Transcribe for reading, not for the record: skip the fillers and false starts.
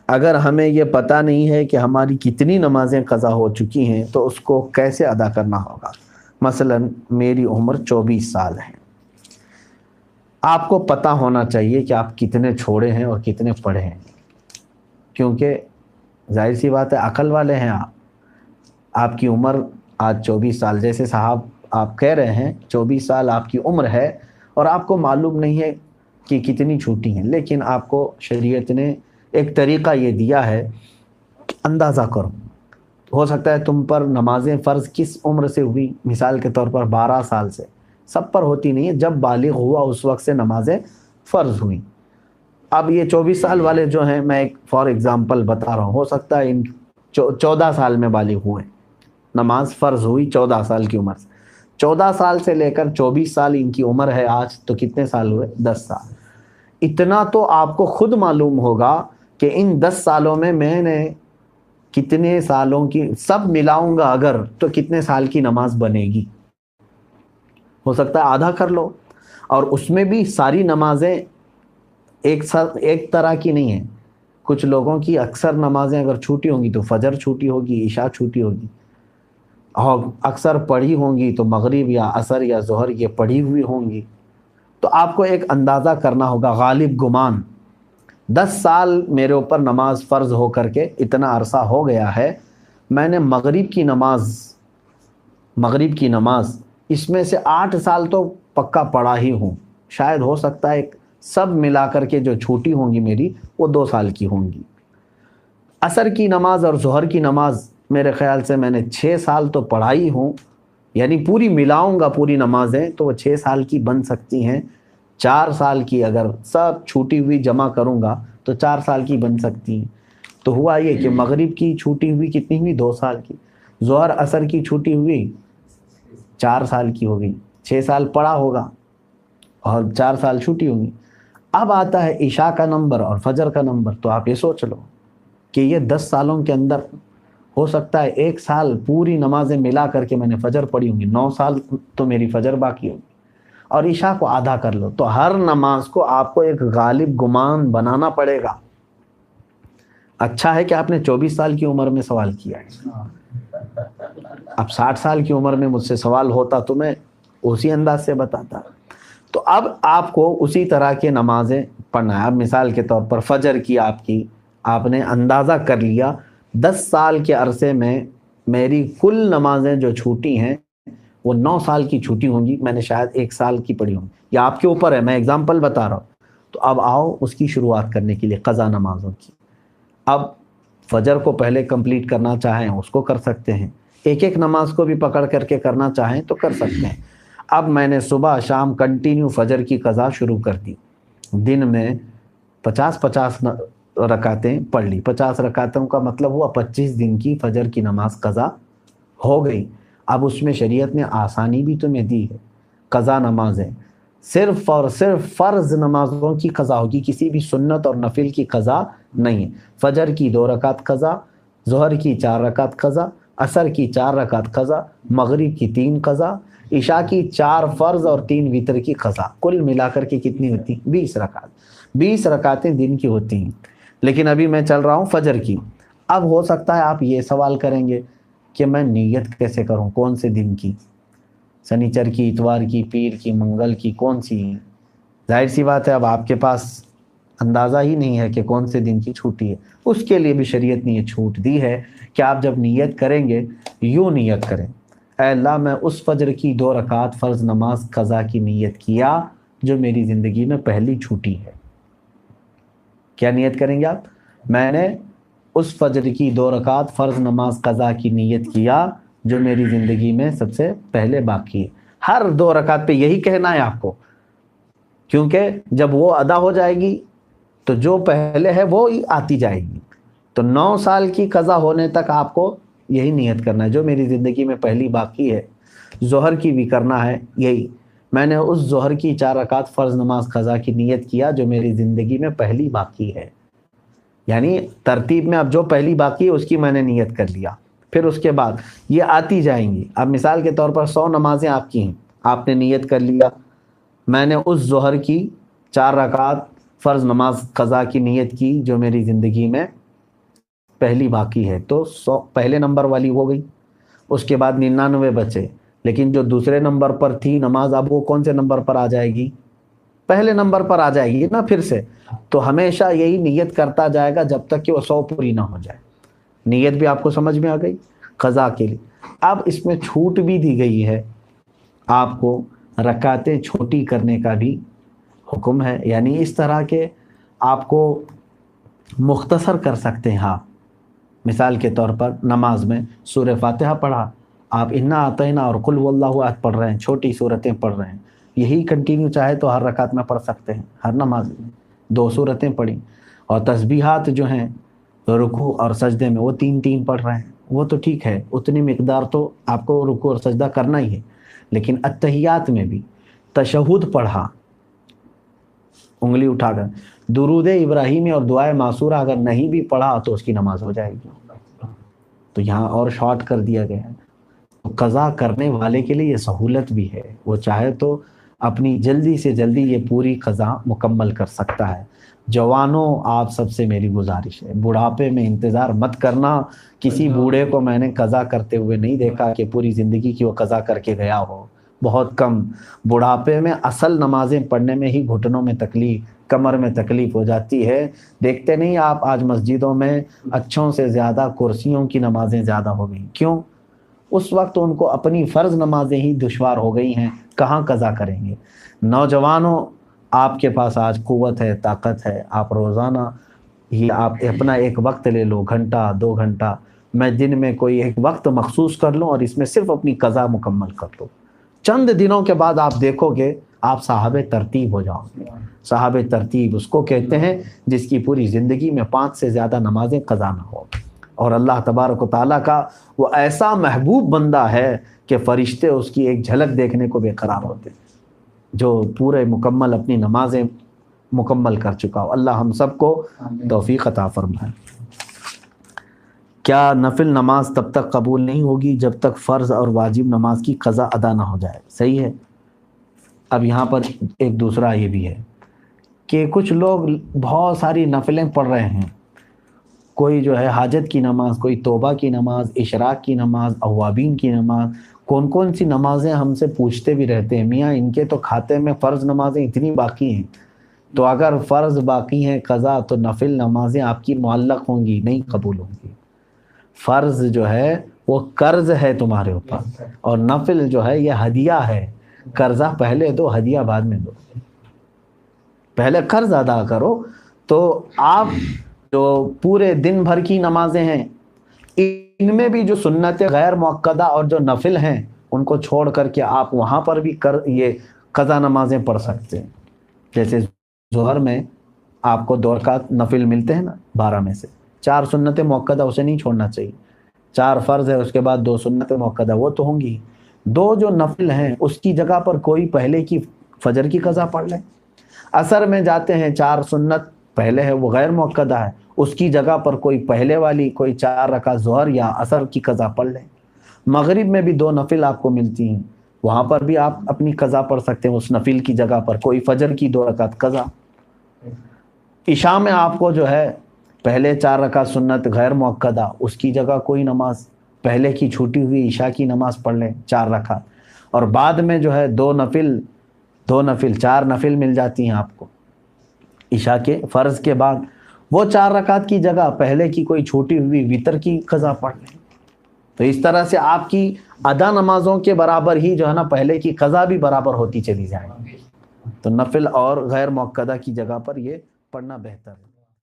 اگر ہمیں یہ پتہ نہیں ہے کہ ہماری کتنی نمازیں قضا ہو چکی ہیں تو اس کو کیسے ادا کرنا ہوگا؟ مثلا میری عمر 24 سال ہے، آپ کو پتہ ہونا چاہیے کہ آپ کتنے چھوڑے ہیں اور کتنے پڑھے ہیں، کیونکہ ظاہر سی بات ہے عقل والے ہیں آپ کی عمر آج 24 سال، جیسے صاحب آپ کہہ رہے ہیں 24 سال آپ کی عمر ہے اور آپ کو معلوم نہیں ہے کہ کتنی چھوٹی ہیں، لیکن آپ کو شریعت نے ایک طریقہ یہ دیا ہے کہ اندازہ کرو۔ ہو سکتا ہے تم پر نمازیں فرض کس عمر سے ہوئی، مثال کے طور پر 12 سال سے، سب پر ہوتی نہیں ہے، جب بالغ ہوا اس وقت سے نمازیں فرض ہوئیں۔ اب یہ 24 سال والے جو ہیں، میں ایک فار ایگزامپل بتا رہا ہوں، ہو سکتا ہے ان 14 سال میں بالغ ہوئے، نماز فرض ہوئی 14 سال کی عمر سے، 14 سال سے لے کر 24 سال ان کی عمر ہے آج، تو کتنے سال ہوئے؟ 10 سال۔ اتنا تو آپ کو خود معلوم ہوگا کہ ان 10 سالوں میں نے کتنے سالوں کی، سب ملاؤں گا اگر تو کتنے سال کی نماز بنے گی۔ ہو سکتا ہے آدھا کر لو، اور اس میں بھی ساری نمازیں ایک طرح کی نہیں ہیں، کچھ لوگوں کی اکثر نمازیں اگر چھوٹی ہوں گی تو فجر چھوٹی ہوگی، عشاء چھوٹی ہوگی، اور اکثر پڑھی ہوں گی تو مغرب یا عصر یا ظہر یہ پڑھی ہوئی ہوں گی۔ تو آپ کو ایک اندازہ کرنا ہوگا غالب گمان، 10 سال میرے اوپر نماز فرض ہو کر کے اتنا عرصہ ہو گیا ہے، میں نے مغرب کی نماز اس میں سے 8 سال تو پکا پڑھا ہی ہوں، شاید ہو سکتا ہے سب ملا کر کے جو چھوٹی ہوں گی میری وہ 2 سال کی ہوں گی۔ عصر کی نماز اور ظہر کی نماز میرے خیال سے میں نے 6 سال تو پڑھائی ہوں، یعنی پوری ملاؤں گا پوری نمازیں تو وہ 6 سال کی بن سکتی ہیں، 4 سال کی اگر سب چھوٹی ہوئی جمع کروں گا تو 4 سال کی بن سکتی ہیں۔ تو ہوا یہ کہ مغرب کی چھوٹی ہوئی کتنی ہوئی؟ 2 سال کی، ظہر عصر کی چھوٹی ہوئی 4 سال کی ہو گئی، 6 سال پڑھا ہوگا اور 4 سال چھوٹی ہوگی۔ اب آتا ہے عشاء کا نمبر اور فجر کا نمبر، تو آپ یہ سوچ لو کہ یہ 10 سالوں کے اندر ہو سکتا ہے 1 سال پوری نمازیں ملا کر کے میں نے فجر پڑھی ہوں گی، 9 سال تو میری فجر باقی ہوگی، اور عشاء کو آدھا کر لو، تو ہر نماز کو آپ کو ایک غالب گمان بنانا پڑے گا۔ اچھا ہے کہ آپ نے 24 سال کی عمر میں سوال کیا ہے، اب 60 سال کی عمر میں مجھ سے سوال ہوتا تو میں اسی انداز سے بتاتا۔ تو اب آپ کو اسی طرح کے نمازیں پڑھنا ہے۔ اب مثال کے طور پر فجر کی آپ نے اندازہ کر لیا 10 سال کے عرصے میں میری کل نمازیں جو چھوٹی ہیں وہ 9 سال کی چھوٹی ہوں گی، میں نے شاید 1 سال کی پڑھی ہوں، یا آپ کے اوپر ہے، میں اگزامپل بتا رہا ہوں۔ تو اب آؤ اس کی شروعات کرنے کے لیے قضا نمازوں کی۔ اب فجر کو پہلے کمپلیٹ کرنا چاہیں اس کو کر سکتے ہیں، ایک ایک نماز کو بھی پکڑ کر کے کرنا چاہیں تو کر سکتے ہیں۔ اب میں نے صبح شام کنٹینیو فجر کی قضا شروع کر دی، دن میں 50 رکعتیں پڑھ لی، 50 رکعتوں کا مطلب ہوا 25 دن کی فجر کی نماز قضا ہو گئی۔ اب اس میں شریعت نے آسانی بھی تمہیں دی ہے، قضا نمازیں صرف اور صرف فرض نمازوں کی قضا ہوگی، کسی بھی سنت اور نفل کی قضا نہیں ہے۔ فجر کی 2 رکعت قضا، ظہر کی 4 رکعت قضا، عصر کی 4 رکعت قضا، مغرب کی 3 قضا، عشاء کی 4 فرض اور 3 وتر کی قضا، کل ملا کر کے کتنی ہوتی؟ 20 رکعت، 20 رکعتیں دن کی ہوتی ہیں۔ لیکن ابھی میں چل رہا ہوں فجر کی۔ اب ہو سکتا ہے آپ یہ سوال کریں گے کہ میں نیت کیسے کروں، کون سے دن کی، سنیچر کی، اتوار کی، پیر کی، منگل کی، کون سی؟ ظاہر سی بات ہے اب آپ کے پاس اندازہ ہی نہیں ہے کہ کون سے دن کی چھوٹی ہے، اس کے لیے بھی شریعت نے یہ چھوٹ دی ہے کہ آپ جب نیت کریں گے یوں نیت کریں، اے اللہ میں اس فجر کی 2 رکعت فرض نماز قضا کی نیت کیا جو میری زندگی میں پہلی چھوٹی ہے۔ کیا نیت کریں گے آپ؟ میں نے اس فجر کی 2 رکعت فرض نماز قضا کی نیت کیا جو میری زندگی میں سب سے پہلے باقی ہے۔ ہر 2 رکعت پہ یہی کہنا ہے آپ کو، کیونکہ جب وہ ادا ہو جائے گی تو جو پہلے ہے وہ ہی آتی جائے گی۔ تو 9 سال کی قضا ہونے تک آپ کو یہی نیت کرنا ہے جو میری زندگی میں پہلی باقی ہے۔ ظہر کی بھی کرنا ہے یہی، میں نے اس ظہر کی 4 رکعت فرض نماز قضا کی نیت کیا جو میری زندگی میں پہلی باقی ہے، یعنی ترتیب میں اب جو پہلی باقی ہے اس کی میں نے نیت کر لیا، پھر اس کے بعد یہ آتی جائیں گی۔ اب مثال کے طور پر 100 نمازیں آپ کی ہیں، آپ نے نیت کر لیا میں نے اس ظہر کی 4 رکعت فرض نماز قضا کی نیت کی جو میری زندگی میں پہلی باقی ہے تو 100 پہلے نمبر والی ہو گئی، اس کے بعد 99 بچے، لیکن جو دوسرے نمبر پر تھی نماز اب وہ کون سے نمبر پر آ جائے گی؟ پہلے نمبر پر آ جائے گی نا پھر سے. تو ہمیشہ یہی نیت کرتا جائے گا جب تک کہ وہ 100 پوری نہ ہو جائے. نیت بھی آپ کو سمجھ میں آ گئی قضا کے لیے. اب اس میں چھوٹ بھی دی گئی ہے، آپ کو رکعتیں چھوٹی کرنے کا بھی حکم ہے، یعنی اس طرح کے آپ کو مختصر کر سکتے ہیں آپ. مثال کے طور پر نماز میں سورہ فاتحہ پڑھا، آپ انا اعطینا اور قل هو اللہ احد پڑھ رہے ہیں، چھوٹی صورتیں پڑھ رہے ہیں، یہی کنٹینیو چاہے تو ہر رکعت میں پڑھ سکتے ہیں، ہر نماز میں 2 صورتیں پڑھی. اور تسبیحات جو ہیں رکوع اور سجدے میں وہ 3 پڑھ رہے ہیں، وہ تو ٹھیک ہے، اتنی مقدار تو آپ کو رکوع اور سجدہ کرنا ہی ہے. لیکن اتحیات میں بھی تشہد پڑھا انگلی اٹھا کر، درود ابراہیمی اور دعائے معصورہ اگر نہیں بھی پڑھا تو اس کی نماز ہو جائے گی. تو یہاں اور شارٹ کر دیا گیا ہے. قضا کرنے والے کے لیے یہ سہولت بھی ہے، وہ چاہے تو اپنی جلدی سے جلدی یہ پوری قضا مکمل کر سکتا ہے. جوانوں آپ سب سے میری گزارش ہے، بڑھاپے میں انتظار مت کرنا. کسی بوڑھے کو میں نے قضا کرتے ہوئے نہیں دیکھا کہ پوری زندگی کی وہ قضا کر کے گیا ہو، بہت کم. بڑھاپے میں اصل نمازیں پڑھنے میں ہی گھٹنوں میں تکلیف، کمر میں تکلیف ہو جاتی ہے. دیکھتے نہیں آپ آج مسجدوں میں اچھوں سے زیادہ کرسیوں کی نمازیں زیادہ ہو گئیں. کیوں؟ اس وقت ان کو اپنی فرض نمازیں ہی دشوار ہو گئی ہیں، کہاں قضا کریں گے. نوجوانوں آپ کے پاس آج قوت ہے، طاقت ہے، آپ روزانہ یہ آپ اپنا ایک وقت لے لو، گھنٹہ 2 گھنٹہ، میں دن میں کوئی ایک وقت مخصوص کر لوں اور اس میں صرف اپنی قضا مکمل کر لو. چند دنوں کے بعد آپ دیکھو گے آپ صاحب ترتیب ہو جاؤ گے. صاحب ترتیب اس کو کہتے ہیں جس کی پوری زندگی میں 5 سے زیادہ نمازیں قضا نہ ہو. اور اللہ تبارک و تعالیٰ کا وہ ایسا محبوب بندہ ہے کہ فرشتے اس کی ایک جھلک دیکھنے کو بے قرار ہوتے ہیں، جو پورے مکمل اپنی نمازیں مکمل کر چکا ہو. اللہ ہم سب کو توفیق عطا فرمائے. کیا نفل نماز تب تک قبول نہیں ہوگی جب تک فرض اور واجب نماز کی قضا ادا نہ ہو جائے؟ صحیح ہے. اب یہاں پر ایک دوسرا یہ بھی ہے کہ کچھ لوگ بہت ساری نفلیں پڑھ رہے ہیں، کوئی جو ہے حاجت کی نماز، کوئی توبہ کی نماز، اشراق کی نماز، اوابین کی نماز، کون سی نمازیں ہم سے پوچھتے بھی رہتے ہیں میاں ان کے تو کھاتے میں فرض نمازیں اتنی باقی ہیں. تو اگر فرض باقی ہیں قضا تو نفل نمازیں آپ کی معلق ہوں گی، نہیں قبول ہوں گی. فرض جو ہے وہ قرض ہے تمہارے اوپر، اور نفل جو ہے یہ ہدیہ ہے. قرضہ پہلے دو، ہدیہ بعد میں دو. پہلے قرض ادا کرو. تو آپ جو پورے دن بھر کی نمازیں ہیں ان میں بھی جو سنت غیر مؤکدہ اور جو نفل ہیں ان کو چھوڑ کر کے آپ وہاں پر بھی یہ قضا نمازیں پڑھ سکتے ہیں. جیسے ظہر میں آپ کو 2 رکعت نفل ملتے ہیں نا 12 میں سے، 4 سنت مؤکدہ اسے نہیں چھوڑنا چاہیے. 4 فرض ہے، اس کے بعد 2 سنت مؤکدہ وہ تو ہوں گی. 2 جو نفل ہیں اس کی جگہ پر کوئی پہلے کی فجر کی قضا پڑھ لیں. عصر میں جاتے ہیں 4 سنت پہلے ہے وہ غیر مؤکدہ ہے، اس کی جگہ پر کوئی پہلے والی کوئی 4 رکعت ظہر یا عصر کی قضا پڑھ لیں. مغرب میں بھی 2 نفل آپ کو ملتی ہیں، وہاں پر بھی آپ اپنی قضا پڑھ سکتے ہیں، اس نفل کی جگہ پر کوئی فجر کی 2 رکعت قضا. عشاء میں آپ کو جو ہے پہلے 4 رکعت سنت غیر مؤکدہ، اس کی جگہ کوئی نماز پہلے کی چھوٹی ہوئی عشاء کی نماز پڑھ لیں 4 رکعت، اور بعد میں جو ہے 2 نفل 4 نفل مل جاتی ہیں آپ کو عشاء کے فرض کے بعد. وہ 4 رکعت کی جگہ پہلے کی کوئی چھوٹی ہوئی وتر کی قضا پڑھ لیں. تو اس طرح سے آپ کی ادا نمازوں کے برابر ہی جو ہے نا پہلے کی قضا بھی برابر ہوتی چلی جائے. تو نفل اور غیر مؤکدہ کی جگہ پر یہ پڑھنا بہتر ہے.